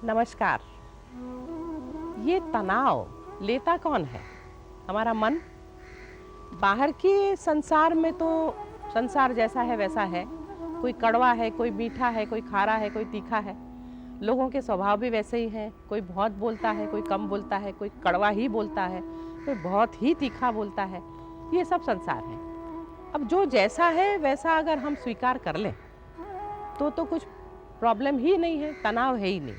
नमस्कार। ये तनाव लेता कौन है? हमारा मन। बाहर के संसार में तो संसार जैसा है वैसा है, कोई कड़वा है, कोई मीठा है, कोई खारा है, कोई तीखा है। लोगों के स्वभाव भी वैसे ही हैं, कोई बहुत बोलता है, कोई कम बोलता है, कोई कड़वा ही बोलता है, कोई बहुत ही तीखा बोलता है। ये सब संसार है। अब जो जैसा है वैसा अगर हम स्वीकार कर लें तो कुछ प्रॉब्लम ही नहीं है, तनाव है ही नहीं।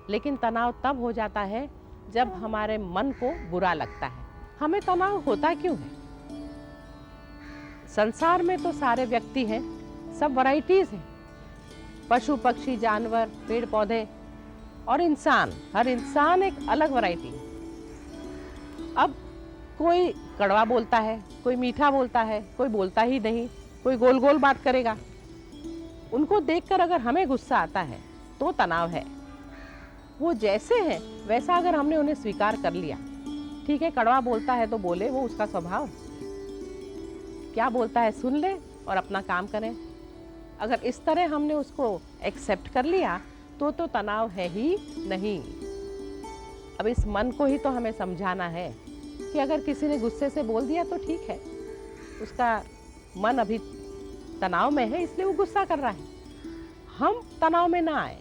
लेकिन तनाव तब हो जाता है जब हमारे मन को बुरा लगता है। हमें तनाव होता क्यों है? संसार में तो सारे व्यक्ति हैं, सब वैरायटीज हैं, पशु पक्षी जानवर पेड़ पौधे और इंसान। हर इंसान एक अलग वैरायटी है। अब कोई कड़वा बोलता है, कोई मीठा बोलता है, कोई बोलता ही नहीं, कोई गोल गोल बात करेगा। उनको देखकर अगर हमें गुस्सा आता है तो तनाव है। वो जैसे हैं वैसा अगर हमने उन्हें स्वीकार कर लिया, ठीक है, कड़वा बोलता है तो बोले, वो उसका स्वभाव है। क्या बोलता है सुन ले और अपना काम करें। अगर इस तरह हमने उसको एक्सेप्ट कर लिया तो तनाव है ही नहीं। अब इस मन को ही तो हमें समझाना है कि अगर किसी ने गुस्से से बोल दिया तो ठीक है, उसका मन अभी तनाव में है इसलिए वो गुस्सा कर रहा है। हम तनाव में ना आए।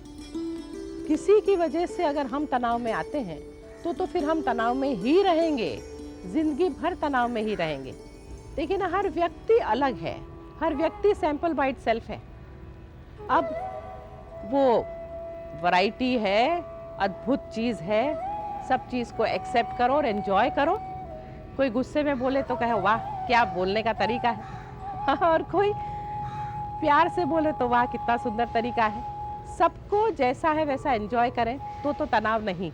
किसी की वजह से अगर हम तनाव में आते हैं तो फिर हम तनाव में ही रहेंगे, जिंदगी भर तनाव में ही रहेंगे। देखिए ना, हर व्यक्ति अलग है, हर व्यक्ति सैंपल बाय इटसेल्फ है। अब वो वैरायटी है, अद्भुत चीज है, सब चीज को एक्सेप्ट करो और एंजॉय करो। कोई गुस्से में बोले तो कहे वाह क्या बोलने का तरीका है और कोई प्यार से बोले तो वाह कितना सुंदर तरीका है। सबको जैसा है वैसा एंजॉय करें तो तनाव नहीं।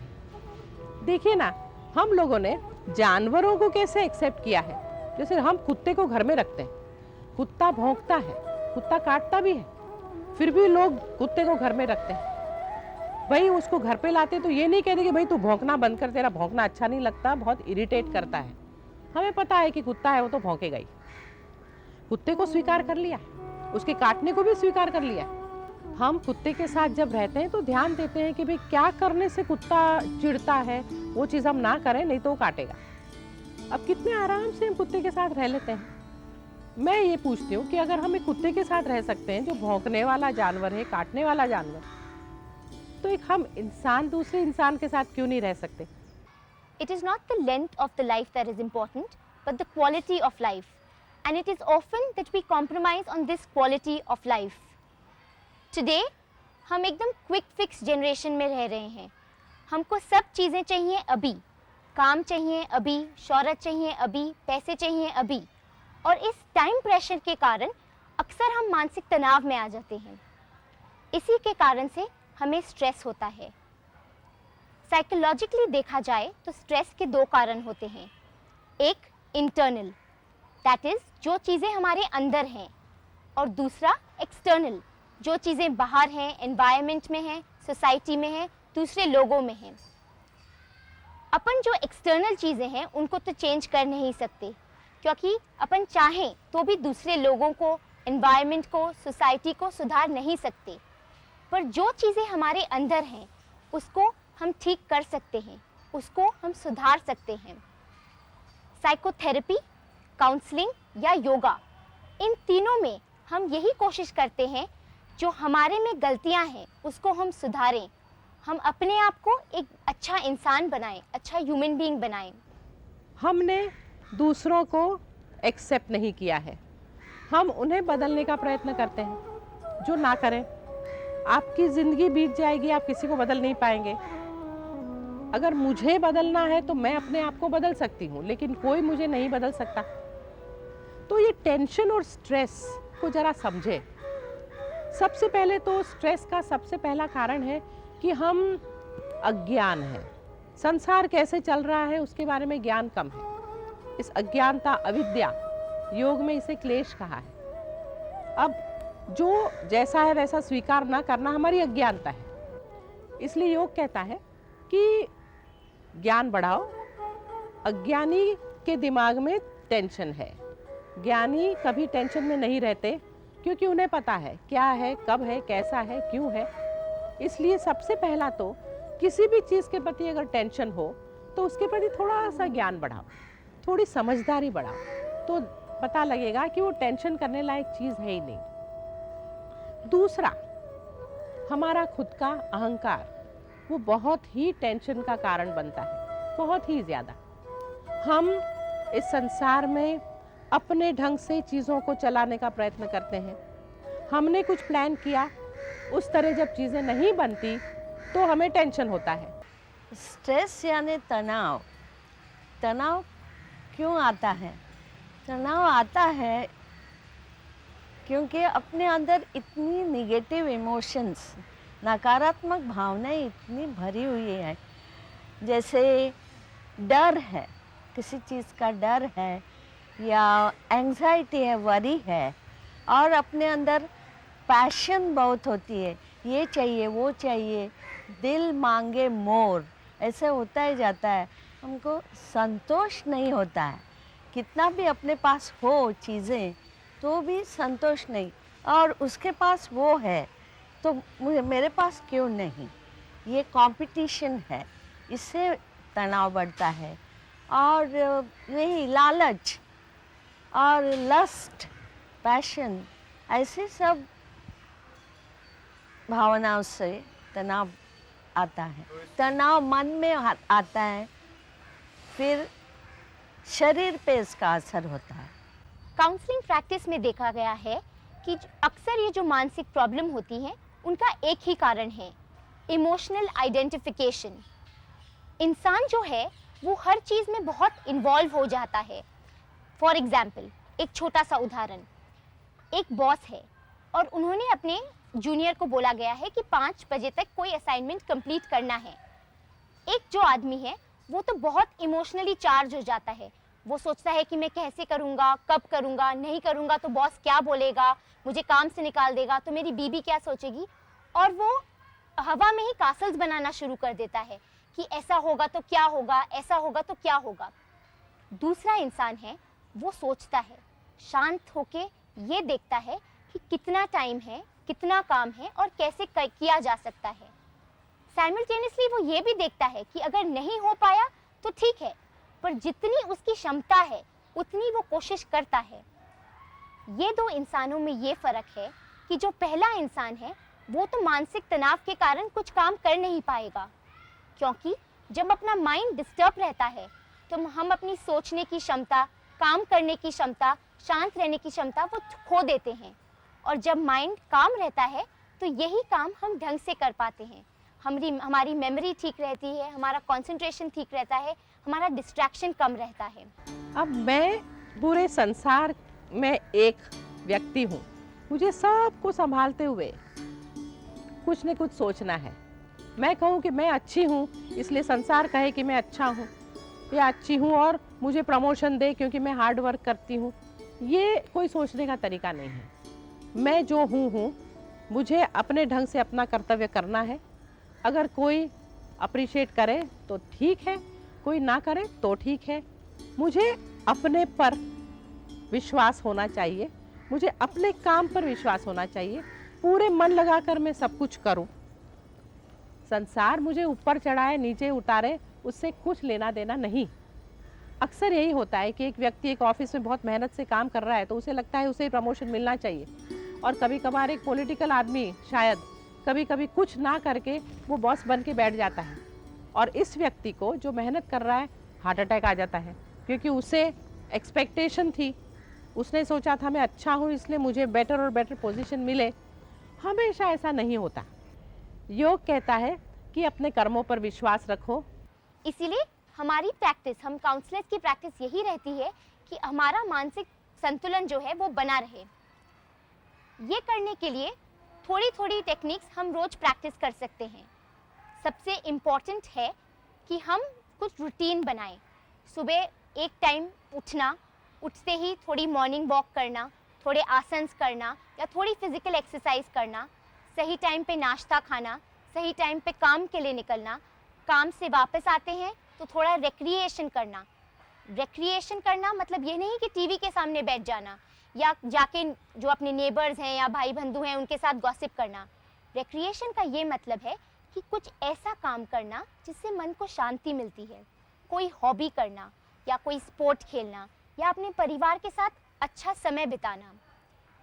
देखिए ना, हम लोगों ने जानवरों को कैसे एक्सेप्ट किया है। जैसे हम कुत्ते को घर में रखते हैं, कुत्ता भौंकता है, कुत्ता काटता भी है, फिर भी लोग कुत्ते को घर में रखते हैं। भाई उसको घर पे लाते तो ये नहीं कहते कि भाई तू भौंकना बंद कर, तेरा भौंकना अच्छा नहीं लगता, बहुत इरिटेट करता है। हमें पता है कि कुत्ता है वो तो भौंकेगा ही। कुत्ते को स्वीकार कर लिया, उसके काटने को भी स्वीकार कर लिया। हम कुत्ते के साथ जब रहते हैं तो ध्यान देते हैं कि भाई क्या करने से कुत्ता चिढ़ता है, वो चीज़ हम ना करें नहीं तो वो काटेगा। अब कितने आराम से हम कुत्ते के साथ रह लेते हैं। मैं ये पूछती हूँ कि अगर हम एक कुत्ते के साथ रह सकते हैं जो भौंकने वाला जानवर है, काटने वाला जानवर, तो एक हम इंसान दूसरे इंसान के साथ क्यों नहीं रह सकते? It is not the length of the life that is important, but the quality of life. And it is often that we compromise on this quality of life. Today, हम एकदम क्विक फिक्स जनरेशन में रह रहे हैं। हमको सब चीज़ें चाहिए अभी, काम चाहिए अभी, शोहरत चाहिए अभी, पैसे चाहिए अभी। और इस टाइम प्रेशर के कारण अक्सर हम मानसिक तनाव में आ जाते हैं। इसी के कारण से हमें स्ट्रेस होता है। साइकोलॉजिकली देखा जाए तो स्ट्रेस के दो कारण होते हैं। एक इंटरनल, दैट इज़ जो चीज़ें हमारे अंदर हैं, और दूसरा एक्सटर्नल, जो चीज़ें बाहर हैं, एनवायरनमेंट में हैं, सोसाइटी में हैं, दूसरे लोगों में हैं। अपन जो एक्सटर्नल चीज़ें हैं उनको तो चेंज कर नहीं सकते, क्योंकि अपन चाहें तो भी दूसरे लोगों को, एनवायरनमेंट को, सोसाइटी को सुधार नहीं सकते। पर जो चीज़ें हमारे अंदर हैं उसको हम ठीक कर सकते हैं, उसको हम सुधार सकते हैं। साइकोथेरेपी, काउंसलिंग या योगा, इन तीनों में हम यही कोशिश करते हैं जो हमारे में गलतियां हैं उसको हम सुधारें, हम अपने आप को एक अच्छा इंसान बनाएं, अच्छा ह्यूमन बीइंग बनाएं। हमने दूसरों को एक्सेप्ट नहीं किया है, हम उन्हें बदलने का प्रयत्न करते हैं। जो ना करें, आपकी ज़िंदगी बीत जाएगी, आप किसी को बदल नहीं पाएंगे। अगर मुझे बदलना है तो मैं अपने आप को बदल सकती हूँ, लेकिन कोई मुझे नहीं बदल सकता। तो ये टेंशन और स्ट्रेस को ज़रा समझे। सबसे पहले तो स्ट्रेस का सबसे पहला कारण है कि हम अज्ञान हैं। संसार कैसे चल रहा है उसके बारे में ज्ञान कम है। इस अज्ञानता, अविद्या, योग में इसे क्लेश कहा है। अब जो जैसा है वैसा स्वीकार ना करना हमारी अज्ञानता है। इसलिए योग कहता है कि ज्ञान बढ़ाओ। अज्ञानी के दिमाग में टेंशन है, ज्ञानी कभी टेंशन में नहीं रहते, क्योंकि उन्हें पता है क्या है, कब है, कैसा है, क्यों है। इसलिए सबसे पहला तो किसी भी चीज़ के प्रति अगर टेंशन हो तो उसके प्रति थोड़ा सा ज्ञान बढ़ाओ, थोड़ी समझदारी बढ़ाओ, तो पता लगेगा कि वो टेंशन करने लायक चीज़ है ही नहीं। दूसरा, हमारा खुद का अहंकार, वो बहुत ही टेंशन का कारण बनता है, बहुत ही ज़्यादा। हम इस संसार में अपने ढंग से चीज़ों को चलाने का प्रयत्न करते हैं। हमने कुछ प्लान किया, उस तरह जब चीज़ें नहीं बनती तो हमें टेंशन होता है। स्ट्रेस यानी तनाव। तनाव क्यों आता है? तनाव आता है क्योंकि अपने अंदर इतनी निगेटिव इमोशंस, नकारात्मक भावनाएं इतनी भरी हुई है। जैसे डर है, किसी चीज़ का डर है, या एंग्जाइटी है, वरी है, और अपने अंदर पैशन बहुत होती है, ये चाहिए वो चाहिए, दिल मांगे मोर, ऐसे होता ही जाता है। हमको संतोष नहीं होता है, कितना भी अपने पास हो चीज़ें तो भी संतोष नहीं, और उसके पास वो है तो मेरे पास क्यों नहीं, ये कंपटीशन है, इससे तनाव बढ़ता है। और यही लालच और लस्ट, पैशन, ऐसे सब भावनाओं से तनाव आता है। तनाव मन में आता है, फिर शरीर पे इसका असर होता है। काउंसलिंग प्रैक्टिस में देखा गया है कि अक्सर ये जो मानसिक प्रॉब्लम होती हैं उनका एक ही कारण है, इमोशनल आइडेंटिफिकेशन। इंसान जो है वो हर चीज़ में बहुत इन्वॉल्व हो जाता है। फॉर एग्जाम्पल, एक छोटा सा उदाहरण, एक बॉस है और उन्होंने अपने जूनियर को बोला गया है कि 5 बजे तक कोई असाइनमेंट कंप्लीट करना है। एक जो आदमी है वो तो बहुत इमोशनली चार्ज हो जाता है, वो सोचता है कि मैं कैसे करूँगा, कब करूँगा, नहीं करूँगा तो बॉस क्या बोलेगा, मुझे काम से निकाल देगा, तो मेरी बीबी क्या सोचेगी, और वो हवा में ही कासल्स बनाना शुरू कर देता है कि ऐसा होगा तो क्या होगा, ऐसा होगा तो क्या होगा। दूसरा इंसान है, वो सोचता है, शांत होके ये देखता है कि कितना टाइम है, कितना काम है और कैसे किया जा सकता है। साइमल्टेनियसली वो ये भी देखता है कि अगर नहीं हो पाया तो ठीक है, पर जितनी उसकी क्षमता है उतनी वो कोशिश करता है। ये दो इंसानों में ये फ़र्क है कि जो पहला इंसान है वो तो मानसिक तनाव के कारण कुछ काम कर नहीं पाएगा, क्योंकि जब अपना माइंड डिस्टर्ब रहता है तो हम अपनी सोचने की क्षमता, काम करने की क्षमता, शांत रहने की क्षमता वो खो देते हैं। और जब माइंड काम रहता है तो यही काम हम ढंग से कर पाते हैं। हमारी मेमोरी ठीक रहती है, हमारा कंसंट्रेशन ठीक रहता है, हमारा डिस्ट्रैक्शन कम रहता है। अब मैं पूरे संसार में एक व्यक्ति हूँ, मुझे सबको संभालते हुए कुछ न कुछ सोचना है। मैं कहूँ कि मैं अच्छी हूँ इसलिए संसार कहे कि मैं अच्छा हूँ या अच्छी हूँ और मुझे प्रमोशन दे क्योंकि मैं हार्ड वर्क करती हूँ, ये कोई सोचने का तरीका नहीं है। मैं जो हूँ, मुझे अपने ढंग से अपना कर्तव्य करना है। अगर कोई अप्रिशिएट करे तो ठीक है, कोई ना करे तो ठीक है। मुझे अपने पर विश्वास होना चाहिए, मुझे अपने काम पर विश्वास होना चाहिए, पूरे मन लगाकर मैं सब कुछ करूं। संसार मुझे ऊपर चढ़ाए नीचे उतारे, उससे कुछ लेना देना नहीं। अक्सर यही होता है कि एक व्यक्ति एक ऑफिस में बहुत मेहनत से काम कर रहा है तो उसे लगता है उसे प्रमोशन मिलना चाहिए, और कभी कभार एक पॉलिटिकल आदमी शायद कभी कभी कुछ ना करके वो बॉस बन के बैठ जाता है, और इस व्यक्ति को जो मेहनत कर रहा है हार्ट अटैक आ जाता है, क्योंकि उसे एक्सपेक्टेशन थी, उसने सोचा था मैं अच्छा हूँ इसलिए मुझे बेटर और बेटर पोजीशन मिले। हमेशा ऐसा नहीं होता। योग कहता है कि अपने कर्मों पर विश्वास रखो। इसीलिए हमारी प्रैक्टिस, हम काउंसलर्स की प्रैक्टिस यही रहती है कि हमारा मानसिक संतुलन जो है वो बना रहे। ये करने के लिए थोड़ी थोड़ी टेक्निक्स हम रोज प्रैक्टिस कर सकते हैं। सबसे इम्पॉर्टेंट है कि हम कुछ रूटीन बनाएं। सुबह एक टाइम उठना, उठते ही थोड़ी मॉर्निंग वॉक करना, थोड़े आसन्स करना या थोड़ी फिजिकल एक्सरसाइज करना, सही टाइम पे नाश्ता खाना, सही टाइम पे काम के लिए निकलना, काम से वापस आते हैं तो थोड़ा रिक्रिएशन करना। रिक्रिएशन करना मतलब ये नहीं कि टीवी के सामने बैठ जाना या जाके जो अपने नेबर्स हैं या भाई बंधु हैं उनके साथ गॉसिप करना। रिक्रिएशन का ये मतलब है कि कुछ ऐसा काम करना जिससे मन को शांति मिलती है, कोई हॉबी करना या कोई स्पोर्ट खेलना या अपने परिवार के साथ अच्छा समय बिताना।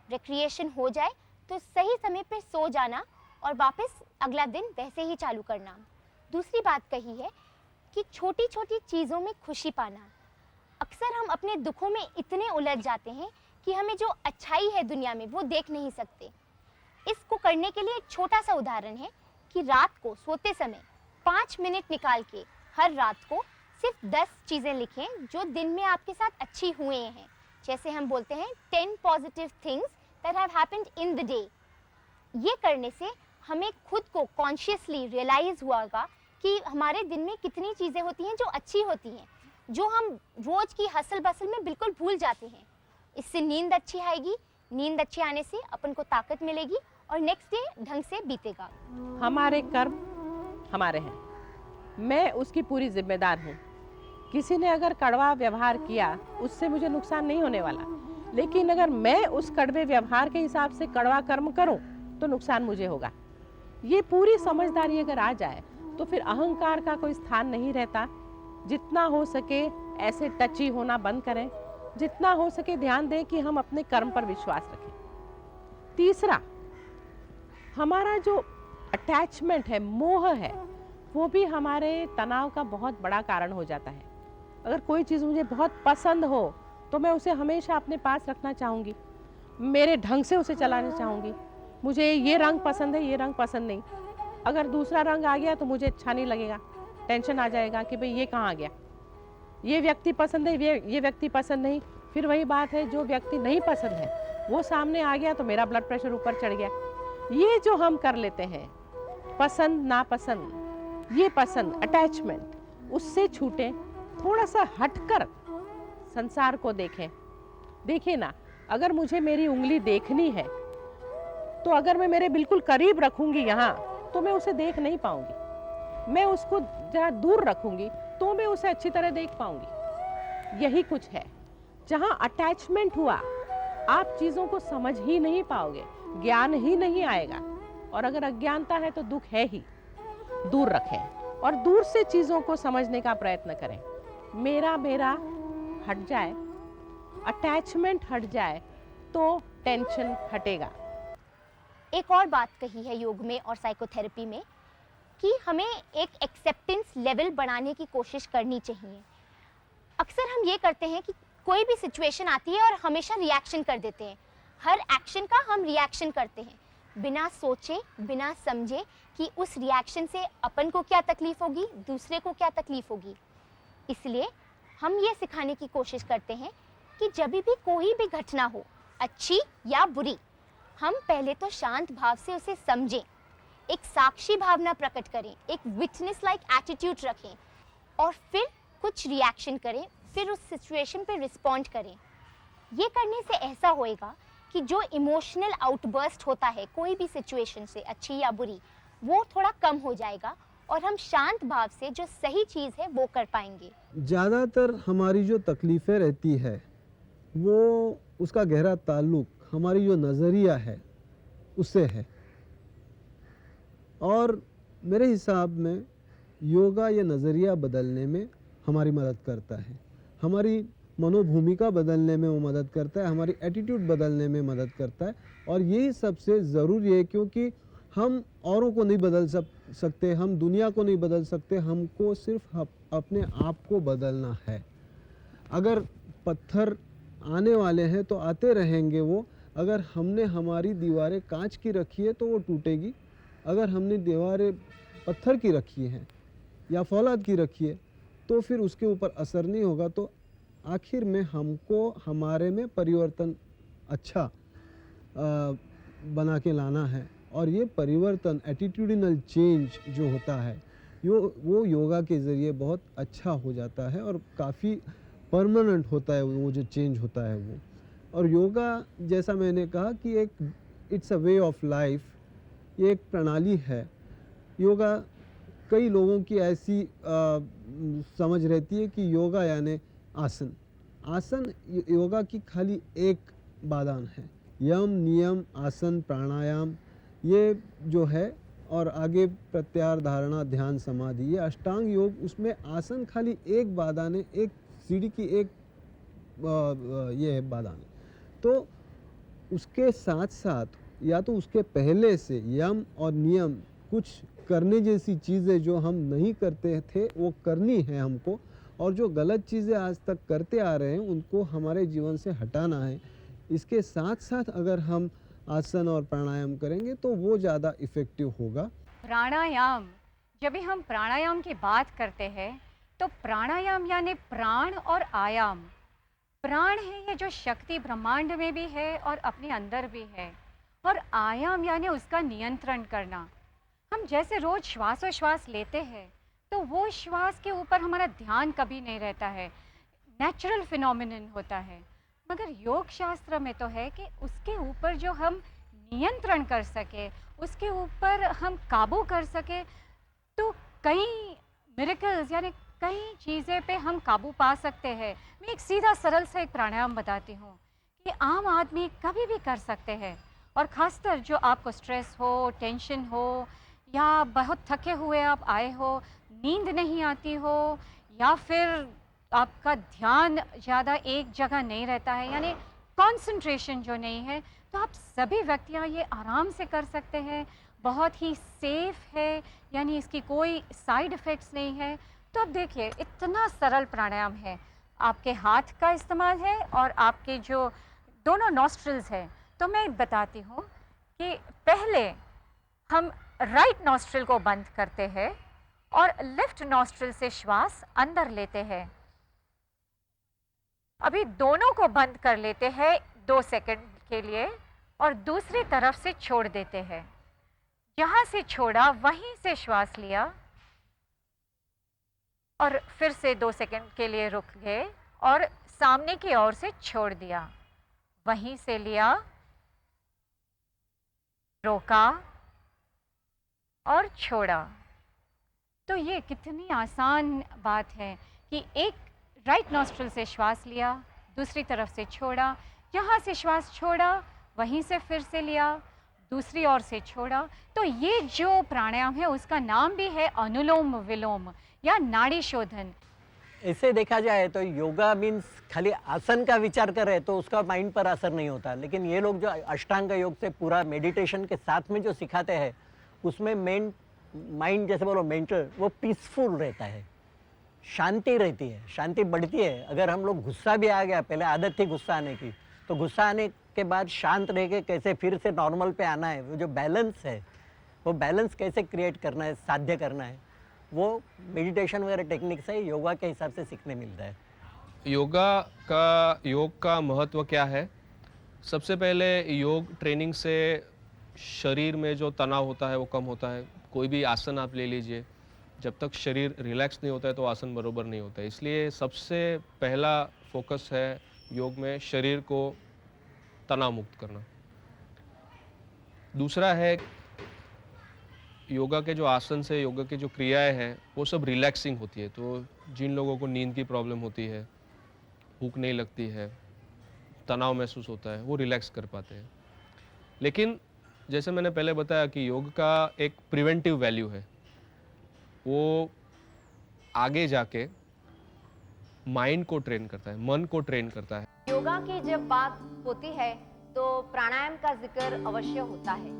रिक्रिएशन हो जाए तो सही समय पर सो जाना और वापस अगला दिन वैसे ही चालू करना। दूसरी बात कही है कि छोटी छोटी चीज़ों में खुशी पाना। अक्सर हम अपने दुखों में इतने उलझ जाते हैं कि हमें जो अच्छाई है दुनिया में वो देख नहीं सकते। इसको करने के लिए एक छोटा सा उदाहरण है कि रात को सोते समय 5 मिनट निकाल के हर रात को सिर्फ 10 चीज़ें लिखें जो दिन में आपके साथ अच्छी हुए हैं। जैसे हम बोलते हैं 10 positive things that have happened in the day. ये करने से हमें खुद को कॉन्शियसली रियलाइज़ हुआगा कि हमारे दिन में कितनी चीज़ें होती हैं जो अच्छी होती हैं, जो हम रोज़ की हसल बसल में बिल्कुल भूल जाते हैं। इससे नींद अच्छी आएगी, नींद अच्छी आने से अपन को ताकत मिलेगी और नेक्स्ट डे ढंग से बीतेगा। हमारे कर्म हमारे हैं, मैं उसकी पूरी जिम्मेदार हूँ। किसी ने अगर कड़वा व्यवहार किया उससे मुझे नुकसान नहीं होने वाला, लेकिन अगर मैं उस कड़वे व्यवहार के हिसाब से कड़वा कर्म करूँ तो नुकसान मुझे होगा। ये पूरी समझदारी अगर आ जाए तो फिर अहंकार का कोई स्थान नहीं रहता। जितना हो सके ऐसे टची होना बंद करें, जितना हो सके ध्यान दें कि हम अपने कर्म पर विश्वास रखें। तीसरा, हमारा जो अटैचमेंट है, मोह है, वो भी हमारे तनाव का बहुत बड़ा कारण हो जाता है। अगर कोई चीज़ मुझे बहुत पसंद हो तो मैं उसे हमेशा अपने पास रखना चाहूँगी, मेरे ढंग से उसे चलाना चाहूँगी। मुझे ये रंग पसंद है, ये रंग पसंद नहीं। अगर दूसरा रंग आ गया तो मुझे अच्छा नहीं लगेगा, टेंशन आ जाएगा कि भाई ये कहाँ आ गया। ये व्यक्ति पसंद है, ये व्यक्ति पसंद नहीं। फिर वही बात है, जो व्यक्ति नहीं पसंद है वो सामने आ गया तो मेरा ब्लड प्रेशर ऊपर चढ़ गया। ये जो हम कर लेते हैं पसंद नापसंद, ये पसंद अटैचमेंट, उससे छूटें, थोड़ा सा हटकर संसार को देखें। देखिए ना, अगर मुझे मेरी उंगली देखनी है तो अगर मैं मेरे बिल्कुल करीब रखूंगी यहाँ तो मैं उसे देख नहीं पाऊंगी। मैं उसको जरा दूर रखूंगी तो मैं उसे अच्छी तरह देख पाऊंगी। यही कुछ है, जहाँ अटैचमेंट हुआ आप चीज़ों को समझ ही नहीं पाओगे, ज्ञान ही नहीं आएगा। और अगर अज्ञानता है तो दुख है ही। दूर रखें और दूर से चीज़ों को समझने का प्रयत्न करें। मेरा मेरा हट जाए, अटैचमेंट हट जाए तो टेंशन हटेगा। एक और बात कही है योग में और साइकोथेरेपी में कि हमें एक एक्सेप्टेंस लेवल बढ़ाने की कोशिश करनी चाहिए। अक्सर हम ये करते हैं कि कोई भी सिचुएशन आती है और हमेशा रिएक्शन कर देते हैं। हर एक्शन का हम रिएक्शन करते हैं बिना सोचे, बिना समझे कि उस रिएक्शन से अपन को क्या तकलीफ होगी, दूसरे को क्या तकलीफ होगी। इसलिए हम ये सिखाने की कोशिश करते हैं कि जब भी कोई भी घटना हो, अच्छी या बुरी, हम पहले तो शांत भाव से उसे समझें, एक साक्षी भावना प्रकट करें, एक विटनेस लाइक एटीट्यूड रखें और फिर कुछ रिएक्शन करें, फिर उस सिचुएशन पे रिस्पॉन्ड करें। ये करने से ऐसा होएगा कि जो इमोशनल आउटबर्स्ट होता है कोई भी सिचुएशन से, अच्छी या बुरी, वो थोड़ा कम हो जाएगा और हम शांत भाव से जो सही चीज़ है वो कर पाएंगे। ज़्यादातर हमारी जो तकलीफ़ें रहती है वो उसका गहरा ताल्लुक हमारी जो नज़रिया है उससे है। और मेरे हिसाब में योगा ये नज़रिया बदलने में हमारी मदद करता है, हमारी मनोभूमिका बदलने में वो मदद करता है, हमारी एटीट्यूड बदलने में मदद करता है। और यही सबसे ज़रूरी है, क्योंकि हम औरों को नहीं बदल सकते, हम दुनिया को नहीं बदल सकते, हमको सिर्फ अपने आप को बदलना है। अगर पत्थर आने वाले हैं तो आते रहेंगे वो। अगर हमने हमारी दीवारें कांच की रखी है तो वो टूटेगी, अगर हमने दीवारें पत्थर की रखी हैं या फौलाद की रखी है तो फिर उसके ऊपर असर नहीं होगा। तो आखिर में हमको हमारे में परिवर्तन अच्छा बना के लाना है। और ये परिवर्तन, एटीट्यूडिनल चेंज जो होता है वो योगा के ज़रिए बहुत अच्छा हो जाता है और काफ़ी परमानेंट होता है वो जो चेंज होता है वो। और योगा, जैसा मैंने कहा कि एक it's a way of life, ये एक प्रणाली है। योगा, कई लोगों की ऐसी समझ रहती है कि योगा यानी आसन। आसन योगा की खाली एक बादान है। यम, नियम, आसन, प्राणायाम, ये जो है, और आगे प्रत्याहार, धारणा, ध्यान, समाधि, ये अष्टांग योग, उसमें आसन खाली एक बादाने, एक सीढ़ी की एक ये है बादाने। तो उसके साथ साथ या तो उसके पहले से यम और नियम, कुछ करने जैसी चीज़ें जो हम नहीं करते थे वो करनी है हमको, और जो गलत चीज़ें आज तक करते आ रहे हैं उनको हमारे जीवन से हटाना है। इसके साथ साथ अगर हम आसन और प्राणायाम करेंगे तो वो ज़्यादा इफ़ेक्टिव होगा। प्राणायाम, जब भी हम प्राणायाम की बात करते हैं तो प्राणायाम यानी प्राण और आयाम। प्राण है ये जो शक्ति ब्रह्मांड में भी है और अपने अंदर भी है, और आयाम यानी उसका नियंत्रण करना। हम जैसे रोज श्वासोश्वास लेते हैं तो वो श्वास के ऊपर हमारा ध्यान कभी नहीं रहता है, नेचुरल फिनोमिनन होता है। मगर योग शास्त्र में तो है कि उसके ऊपर जो हम नियंत्रण कर सके, उसके ऊपर हम काबू कर सके, तो कई मिरेकल्स यानी कई चीज़ें पे हम काबू पा सकते हैं। मैं एक सीधा सरल सा एक प्राणायाम बताती हूँ कि आम आदमी कभी भी कर सकते हैं, और ख़ासकर जो आपको स्ट्रेस हो, टेंशन हो, या बहुत थके हुए आप आए हो, नींद नहीं आती हो, या फिर आपका ध्यान ज़्यादा एक जगह नहीं रहता है, यानी कंसंट्रेशन जो नहीं है, तो आप सभी व्यक्तियाँ ये आराम से कर सकते हैं। बहुत ही सेफ है, यानी इसकी कोई साइड इफ़ेक्ट्स नहीं है। तो अब देखिए, इतना सरल प्राणायाम है, आपके हाथ का इस्तेमाल है और आपके जो दोनों नॉस्ट्रिल्स हैं। तो मैं बताती हूँ कि पहले हम राइट नॉस्ट्रिल को बंद करते हैं और लेफ्ट नॉस्ट्रिल से श्वास अंदर लेते हैं। अभी दोनों को बंद कर लेते हैं 2 सेकंड के लिए और दूसरी तरफ से छोड़ देते हैं। जहाँ से छोड़ा वहीं से श्वास लिया और फिर से 2 सेकंड के लिए रुक गए और सामने की ओर से छोड़ दिया। वहीं से लिया, रोका और छोड़ा। तो ये कितनी आसान बात है कि एक राइट नॉस्ट्रिल से श्वास लिया, दूसरी तरफ से छोड़ा, यहाँ से श्वास छोड़ा, वहीं से फिर से लिया, दूसरी ओर से छोड़ा। तो ये जो प्राणायाम है उसका नाम भी है अनुलोम विलोम या नाड़ी शोधन। ऐसे देखा जाए तो योगा मीन्स खाली आसन का विचार करे तो उसका माइंड पर असर नहीं होता, लेकिन ये लोग जो अष्टांग योग से पूरा मेडिटेशन के साथ में जो सिखाते हैं उसमें माइंड जैसे बोलो मेंटल, वो पीसफुल रहता है, शांति रहती है, शांति बढ़ती है। अगर हम लोग गुस्सा भी आ गया, पहले आदत थी गुस्सा आने की, तो गुस्सा आने के बाद शांत रह के कैसे फिर से नॉर्मल पे आना है, वो जो बैलेंस है, वो बैलेंस कैसे क्रिएट करना है, साध्य करना है, वो मेडिटेशन वगैरह टेक्निक से योगा के हिसाब से सीखने मिलता है। योग का महत्व क्या है? सबसे पहले योग ट्रेनिंग से शरीर में जो तनाव होता है वो कम होता है। कोई भी आसन आप ले लीजिए, जब तक शरीर रिलैक्स नहीं होता है तो आसन बरोबर नहीं होता है। इसलिए सबसे पहला फोकस है योग में शरीर को तनाव मुक्त करना। दूसरा है योगा के जो आसन से योगा की जो क्रियाएं हैं वो सब रिलैक्सिंग होती है। तो जिन लोगों को नींद की प्रॉब्लम होती है, भूख नहीं लगती है, तनाव महसूस होता है, वो रिलैक्स कर पाते हैं। लेकिन जैसे मैंने पहले बताया कि योग का एक प्रिवेंटिव वैल्यू है, वो आगे जाके माइंड को ट्रेन करता है, मन को ट्रेन करता है। योगा की जब बात होती है तो प्राणायाम का जिक्र अवश्य होता है।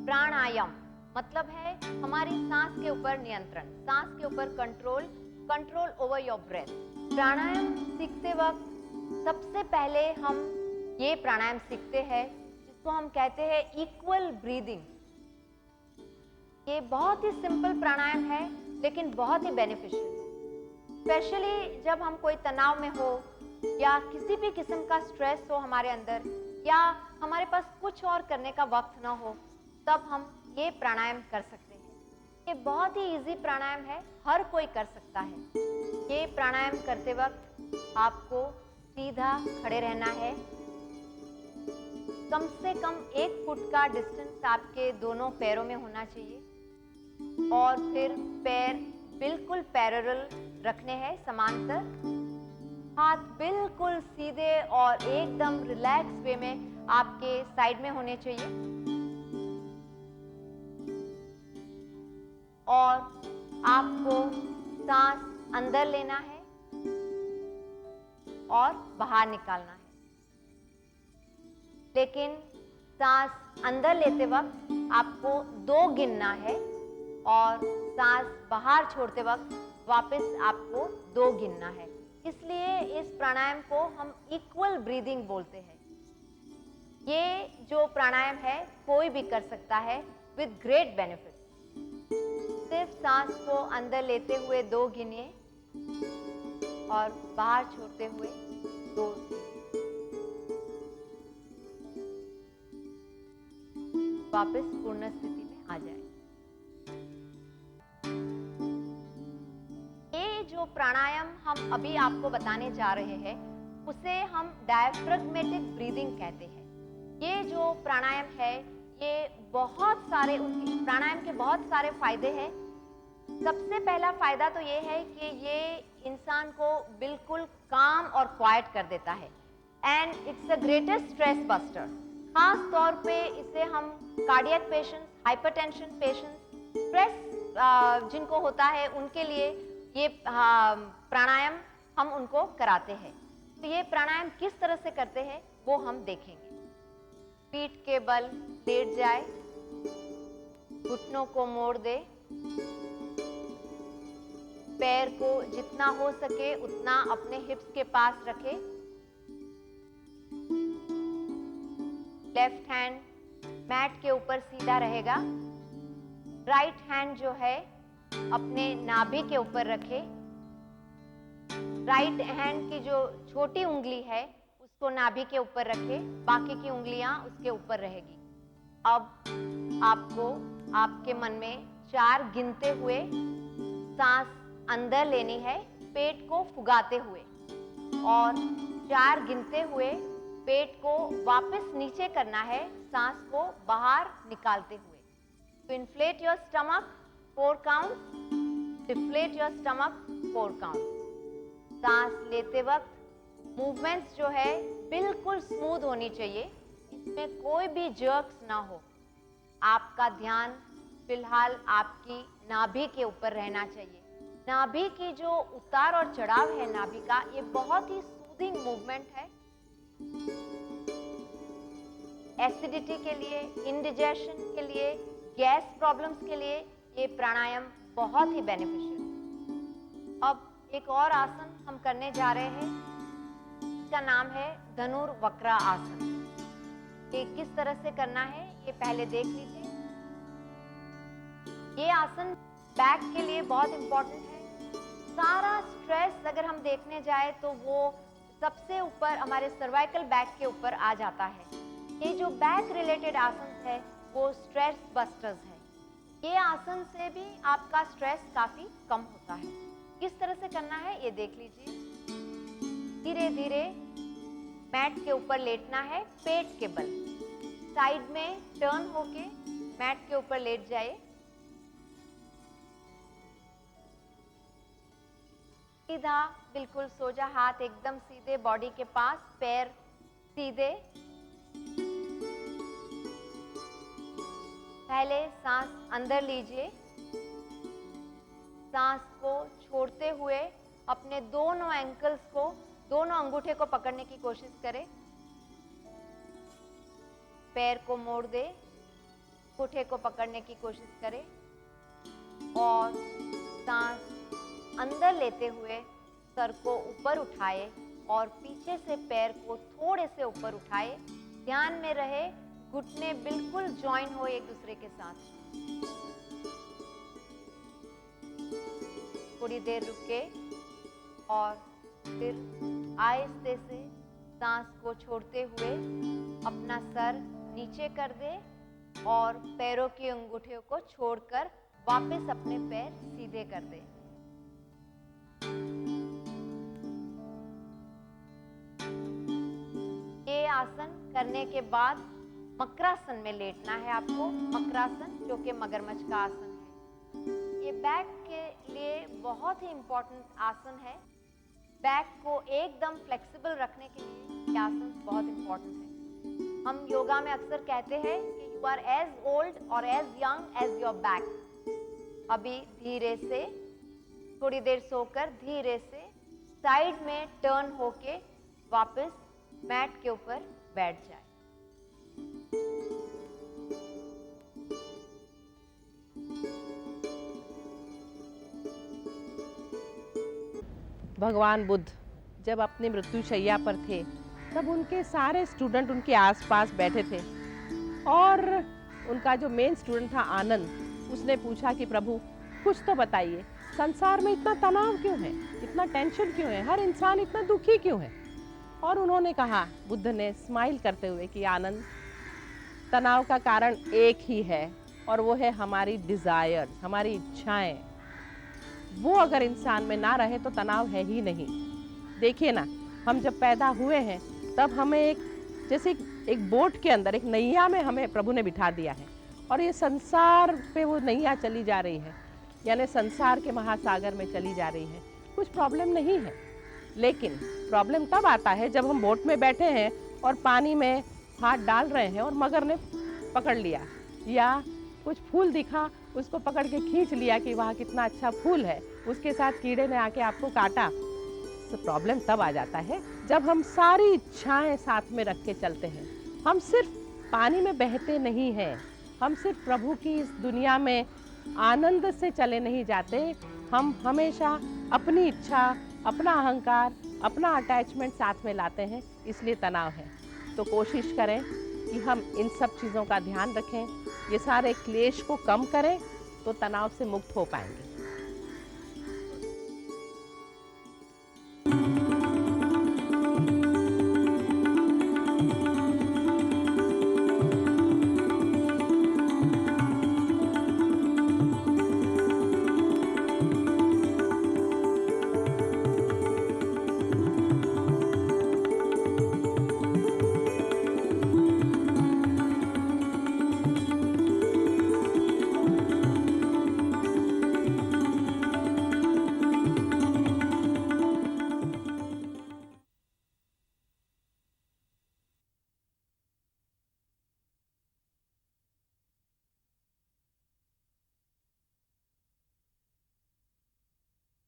प्राणायाम मतलब है हमारी सांस के ऊपर नियंत्रण, सांस के ऊपर कंट्रोल ओवर योर ब्रेथ। प्राणायाम सीखते वक्त सबसे पहले हम ये प्राणायाम सीखते हैं जिसको हम कहते हैं इक्वल ब्रीदिंग। ये बहुत ही सिंपल प्राणायाम है लेकिन बहुत ही बेनिफिशियल है, स्पेशली जब हम कोई तनाव में हो या किसी भी किस्म का स्ट्रेस हो हमारे अंदर, या हमारे पास कुछ और करने का वक्त ना हो, तब हम ये प्राणायाम कर सकते हैं। ये बहुत ही इजी प्राणायाम है, हर कोई कर सकता है। ये प्राणायाम करते वक्त आपको सीधा खड़े रहना है। कम से कम 1 फुट का डिस्टेंस आपके दोनों पैरों में होना चाहिए, और फिर पैर बिल्कुल पैरेलल रखने हैं, समांतर। हाथ बिल्कुल सीधे और एकदम रिलैक्स वे में आपके साइड में होने चाहिए। और आपको सांस अंदर लेना है और बाहर निकालना है। लेकिन सांस अंदर लेते वक्त आपको 2 गिनना है और सांस बाहर छोड़ते वक्त वापस आपको 2 गिनना है। इसलिए इस प्राणायाम को हम इक्वल ब्रीदिंग बोलते हैं। ये जो प्राणायाम है कोई भी कर सकता है विद ग्रेट बेनिफिट। सिर्फ सांस को अंदर लेते हुए 2 गिनिए और बाहर छोड़ते हुए 2। वापस पूर्ण स्थिति में आ जाए। ये जो प्राणायाम हम अभी आपको बताने जा रहे हैं उसे हम डायफ्रेगमेटिक ब्रीदिंग कहते हैं। ये जो प्राणायाम है ये बहुत सारे प्राणायाम के बहुत सारे फायदे हैं। सबसे पहला फायदा तो ये है कि ये इंसान को बिल्कुल काम और क्वाइट कर देता है and it's the greatest stress buster. खास तौर पे इसे हम cardiac patients, hypertension patients, stress जिनको होता है उनके लिए ये प्राणायाम हम उनको कराते हैं। तो ये प्राणायाम किस तरह से करते हैं वो हम देखेंगे। पीठ के बल लेट जाए, घुटनों को मोड़ दे, पैर को जितना हो सके उतना अपने हिप्स के पास रखे। लेफ्ट हैंड मैट के ऊपर सीधा रहेगा। राइट हैंड जो है अपने नाभि के ऊपर रखे। राइट हैंड की जो छोटी उंगली है उसको नाभि के ऊपर रखे, बाकी की उंगलियां उसके ऊपर रहेगी। अब आपको आपके मन में 4 गिनते हुए सांस अंदर लेनी है पेट को फुगाते हुए और 4 गिनते हुए पेट को वापस नीचे करना है सांस को बाहर निकालते हुए। तो inflate your stomach 4 counts, deflate your stomach 4 counts. सांस लेते वक्त मूवमेंट्स जो है बिल्कुल स्मूथ होनी चाहिए, इसमें कोई भी जर्क्स ना हो। आपका ध्यान फिलहाल आपकी नाभि के ऊपर रहना चाहिए। नाभि की जो उतार और चढ़ाव है नाभि का, ये बहुत ही सूदिंग मूवमेंट है। एसिडिटी के लिए, इंडिजेशन के लिए, गैस प्रॉब्लम्स के लिए ये प्राणायाम बहुत ही बेनिफिशियल। अब एक और आसन हम करने जा रहे हैं, इसका नाम है धनुर्वक्र आसन। ये किस तरह से करना है ये पहले देख लीजिए। ये आसन बैक के लिए बहुत इंपॉर्टेंट है। सारा स्ट्रेस अगर हम देखने जाए तो वो सबसे ऊपर हमारे सर्वाइकल बैक के ऊपर आ जाता है। ये जो बैक रिलेटेड आसन है वो स्ट्रेस बस्टर्स है। ये आसन से भी आपका स्ट्रेस काफी कम होता है। किस तरह से करना है ये देख लीजिए। धीरे धीरे मैट के ऊपर लेटना है, पेट के बल साइड में टर्न होके मैट के ऊपर लेट जाए। सीधा बिल्कुल सोजा, हाथ एकदम सीधे बॉडी के पास, पैर सीधे। पहले सांस अंदर लीजिए, सांस को छोड़ते हुए अपने दोनों एंकल्स को, दोनों अंगूठे को पकड़ने की कोशिश करें। पैर को मोड़ दे, अंगूठे को पकड़ने की कोशिश करें और सांस अंदर लेते हुए सर को ऊपर उठाए और पीछे से पैर को थोड़े से ऊपर उठाए। ध्यान में रहे घुटने बिल्कुल जॉइन हो एक दूसरे के साथ। थोड़ी देर रुके और फिर आहिस्ते से सांस को छोड़ते हुए अपना सर नीचे कर दे और पैरों की अंगूठियों को छोड़कर वापस अपने पैर सीधे कर दे। ये आसन करने के बाद मकरासन में लेटना है आपको। मकरासन जो कि मगरमच्छ का आसन है। ये बैक के लिए बहुत ही इम्पोर्टेंट आसन है। बैक को एकदम फ्लेक्सिबल रखने के लिए ये आसन बहुत इम्पोर्टेंट है। हम योगा में अक्सर कहते हैं कि यू आर एज ओल्ड और as young as your back. अभी धीरे से थोड़ी देर सोकर धीरे से साइड में टर्न होके वापस मैट के ऊपर बैठ जाए। भगवान बुद्ध जब अपनी मृत्युशैया पर थे तब उनके सारे स्टूडेंट उनके आसपास बैठे थे और उनका जो मेन स्टूडेंट था आनंद, उसने पूछा कि प्रभु कुछ तो बताइए, संसार में इतना तनाव क्यों है, इतना टेंशन क्यों है, हर इंसान इतना दुखी क्यों है। और उन्होंने कहा, बुद्ध ने स्माइल करते हुए कि आनंद, तनाव का कारण एक ही है और वो है हमारी डिज़ायर, हमारी इच्छाएं। वो अगर इंसान में ना रहे तो तनाव है ही नहीं। देखिए ना, हम जब पैदा हुए हैं तब हमें एक बोट के अंदर, एक नैया में हमें प्रभु ने बिठा दिया है और ये संसार पे वो नैया चली जा रही है, यानी संसार के महासागर में चली जा रही है। कुछ प्रॉब्लम नहीं है, लेकिन प्रॉब्लम तब आता है जब हम बोट में बैठे हैं और पानी में हाथ डाल रहे हैं और मगर ने पकड़ लिया, या कुछ फूल दिखा उसको पकड़ के खींच लिया कि वहाँ कितना अच्छा फूल है, उसके साथ कीड़े ने आके आपको काटा। तो प्रॉब्लम तब आ जाता है जब हम सारी इच्छाएं साथ में रख के चलते हैं। हम सिर्फ पानी में बहते नहीं हैं, हम सिर्फ प्रभु की इस दुनिया में आनंद से चले नहीं जाते, हम हमेशा अपनी इच्छा, अपना अहंकार, अपना अटैचमेंट साथ में लाते हैं, इसलिए तनाव है। तो कोशिश करें कि हम इन सब चीज़ों का ध्यान रखें, ये सारे क्लेश को कम करें तो तनाव से मुक्त हो पाएंगे।